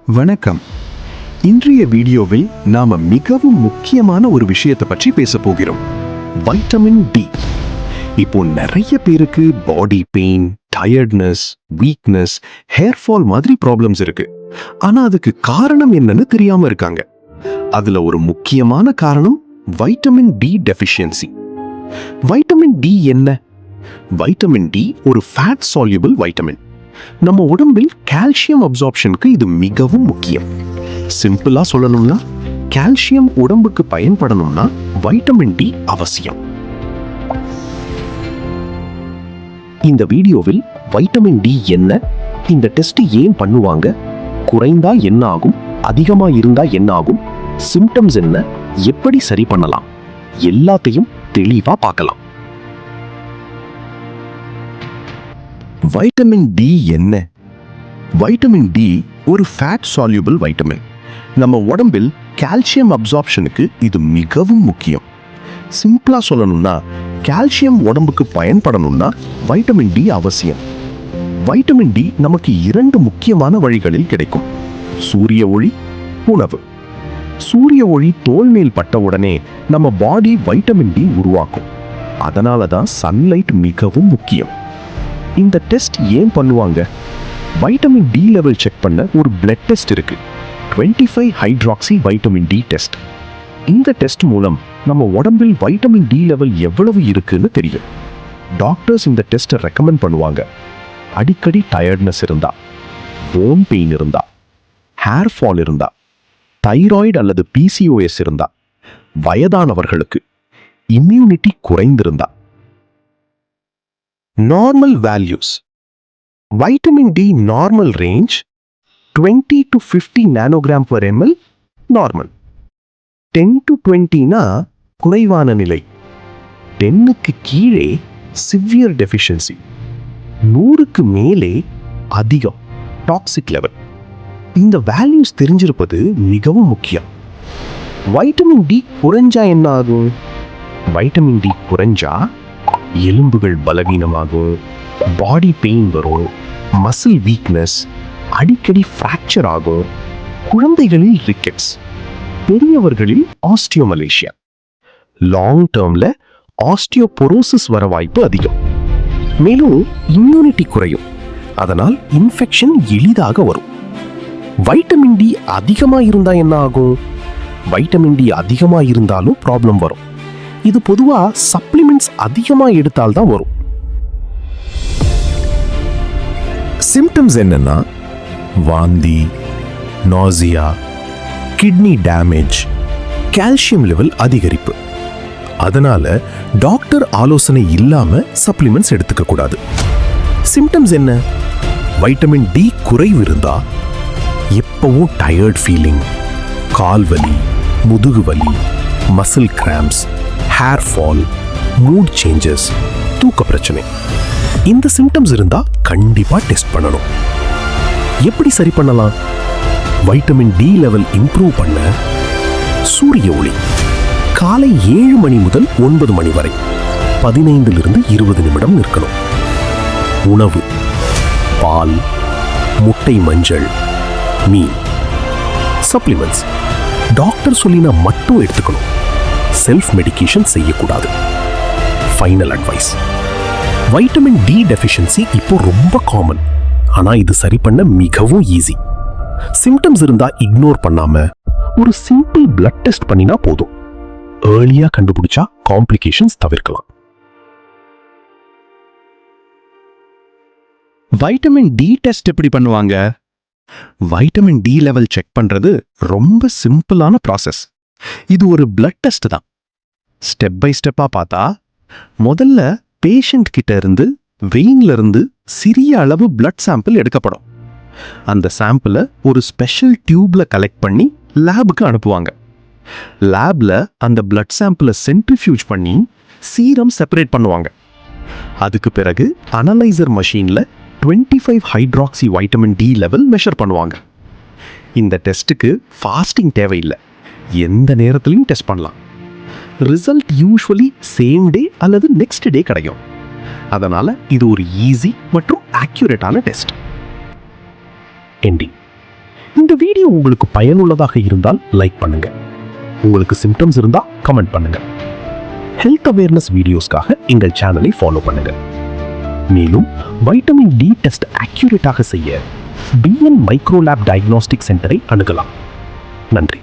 வணக்கம். இன்றைய வீடியோவில் நாம மிகவும் முக்கியமான ஒரு விஷயத்தை பற்றி பேச போகிறோம். Vitamin D. இப்போ நிறைய பேருக்கு body pain, tiredness, weakness, hair fall மாதிரி ப்ராப்ளம்ஸ் இருக்கு. ஆனா அதுக்கு காரணம் என்னன்னு தெரியாம இருக்காங்க. அதுல ஒரு முக்கியமான காரணம் vitamin D deficiency. Vitamin D என்ன? வைட்டமின் டி ஒரு ஃபேட் சால்யூபிள் வைட்டமின். நம்ம உடம்பில் கால்சியம் அப்சார்ப்ஷனுக்கு இது மிகவும் முக்கியம். சிம்பிளா சொல்லணும்னா, கால்சியம் உடம்புக்கு பயன்படணும்னா வைட்டமின் டி அவசியம். இந்த வீடியோவில் வைட்டமின் டி என்ன, இந்த டெஸ்ட் ஏன் பண்ணுவாங்க, குறைந்தா என்ன ஆகும், அதிகமா இருந்தா என்ன ஆகும், சிம்டம்ஸ் என்ன, எப்படி சரி பண்ணலாம், எல்லாத்தையும் தெளிவா பார்க்கலாம். வைட்டமின் டி என்ன? வைட்டமின் டி ஒரு ஃபேட் சால்யூபிள் வைட்டமின். நம்ம உடம்பில் கால்சியம் அப்சார்ப்ஷனுக்கு இது மிகவும் முக்கியம். சிம்பிளா சொல்லணும்னா, கால்சியம் உடம்புக்கு பயன்படணும்னா வைட்டமின் டி அவசியம். வைட்டமின் டி நமக்கு இரண்டு முக்கியமான வழிகளில் கிடைக்கும்: சூரிய ஒளி, உணவு. சூரிய ஒளி தோல் மேல் பட்ட உடனே நம்ம பாடி வைட்டமின் டி உருவாக்கும். அதனால தான் சன்லைட் மிகவும் முக்கியம். இந்த டெஸ்ட் ஏன் பண்ணுவாங்க? வைட்டமின் டி லெவல் செக் பண்ண ஒரு பிளட் டெஸ்ட் இருக்கு, 25 ஹைட்ராக்சி வைட்டமின் டி டெஸ்ட். இந்த டெஸ்ட் மூலம் நம்ம உடம்பில் வைட்டமின் டி லெவல் எவ்வளவு இருக்குன்னு தெரியும். டாக்டர்ஸ் இந்த டெஸ்ட்டை ரெக்கமெண்ட் பண்ணுவாங்க. அடிக்கடி டயர்ட்னஸ் இருந்தா, போன் பெயின் இருந்தா, ஹேர் ஃபால் இருந்தா, தைராய்டு அல்லது பிசிஓஎஸ் இருந்தா, வயதானவர்களுக்கு, இம்யூனிட்டி குறைந்திருந்தா. Normal values. Vitamin D normal range 20 to 50 nanogram per ml normal. 10 to 20 குறைவான நிலை. 10க்கு கீழே சிவியர் டெஃபிஷியன்சி. 100க்கு மேலே அதிகம், டாக்ஸிக் லெவல். இந்த வேல்யூஸ் தெரிஞ்சிருப்பது மிகவும் முக்கியம். வைட்டமின் டி குறைஞ்சா என்ன ஆகும்? வைட்டமின் டி குறைஞ்சா எலும்புகள் பலவீனமாகும், பாடி பெயின் வரும், மசில் வீக்னஸ், அடிக்கடி ஃப்ராக்சர் ஆகும், குழந்தைகளில் ரிக்கெட்ஸ், பெரியவர்களில் ஆஸ்டியோமலேஷியா, லாங் டேர்ம்ல ஆஸ்டியோபோரோசிஸ் வர வாய்ப்பு அதிகம். மேலும் இம்யூனிட்டி குறையும், அதனால் இன்ஃபெக்ஷன் எளிதாக வரும். வைட்டமின் டி அதிகமா இருந்தா என்ன ஆகும்? வைட்டமின் டி அதிகமா இருந்தாலும் ப்ராப்ளம் வரும். இது பொதுவா சப்ளிமெண்ட்ஸ் அதிகமா எடுத்தால் தான் வரும். சிம்டம்ஸ் என்னன்னா, வாந்தி, nausea, kidney damage, calcium level அதிகரிப்பு. அதனால டாக்டர் ஆலோசனை இல்லாம சப்ளிமெண்ட்ஸ் எடுத்துக்க கூடாது. சிம்டம்ஸ் என்ன? வைட்டமின் டி குறைவு இருந்தா எப்பவும் டயர்ட் ஃபீலிங், கால் வலி, முதுகு வலி, muscle grams, hair fall, mood changes, தூக்க பிரச்சனை. இந்த சிம்டம்ஸ் இருந்தா கண்டிப்பா டெஸ்ட் பண்ணணும். எப்படி சரி பண்ணலாம்? வைட்டமின் டி லெவல் இம்ப்ரூவ் பண்ண சூரிய ஒளி காலை 7 மணி முதல் 9 மணி வரை 15 to 20 நிமிடம் இருக்கணும். உணவு: பால், முட்டை, மஞ்சள், மீன். சப்ளிமெண்ட்ஸ் டாக்டர் சொல்லினா மட்டும் எடுத்துக்கணும். செல்ஃப் மெடிகேஷன் செய்யக்கூடாது. Final advice: vitamin D deficiency இப்போ ரொம்ப காமன். ஆனா இது சரி பண்ண மிகவும் ஈஸி. சிம்டம்ஸ் இருந்தா இக்னோர் பண்ணாம ஒரு சிம்பிள் பிளட் டெஸ்ட் பண்ணினா போதும். ஏர்லியா கண்டுபிடிச்சா காம்ப்ளிகேஷன்ஸ் தவிர்க்கலாம். வைட்டமின் டி டெஸ்ட் எப்படி பண்ணுவாங்க? வைட்டமின் டி லெவல் செக் பண்றது ரொம்ப சிம்பிளான ப்ராசஸ். இது ஒரு பிளட் டெஸ்ட் தான். ஸ்டெப் பை ஸ்டெப்பா பார்த்தா, முதல்ல பேஷண்ட் கிட்ட இருந்து வெயின்ல இருந்து சிறிய அளவு பிளட் சாம்பிள் எடுக்கப்படும். அந்த சாம்பிளை ஒரு ஸ்பெஷல் டியூப்ல கலெக்ட் பண்ணி லேபுக்கு அனுப்புவாங்க. லேப்ல அந்த பிளட் சாம்பிளை சென்ட்ரிஃபியூஜ் பண்ணி சீரம் செப்பரேட் பண்ணுவாங்க. அதுக்கு பிறகு அனலைசர் மஷீன்ல 25 hydroxy vitamin D level measure பண்ணுவாங்க. இந்த டெஸ்ட்டுக்கு ஃபாஸ்டிங் தேவையில்லை, எந்த நேரத்திலையும் டெஸ்ட் பண்ணலாம். ரிசல்ட் யூஸ்வலி சேம் டே அல்லது நெக்ஸ்ட் டே கிடைக்கும். அதனால இது ஒரு ஈஸி மற்றும் ஆக்யூரேட்டான டெஸ்ட். எண்டிங்: இந்த வீடியோ உங்களுக்கு பயனுள்ளதாக இருந்தால் லைக் பண்ணுங்க. உங்களுக்கு சிம்டம்ஸ் இருந்தா கமெண்ட் பண்ணுங்க. ஹெல்த் அவேர்னஸ் வீடியோஸ்க்காக எங்கள் சேனலை ஃபாலோ பண்ணுங்க. மேலும் வைட்டமின் டி டெஸ்ட் அக்யூரேட்டாக செய்ய பிஎன் மைக்ரோலேப் டயக்னாஸ்டிக் சென்டரை அணுகலாம். நன்றி.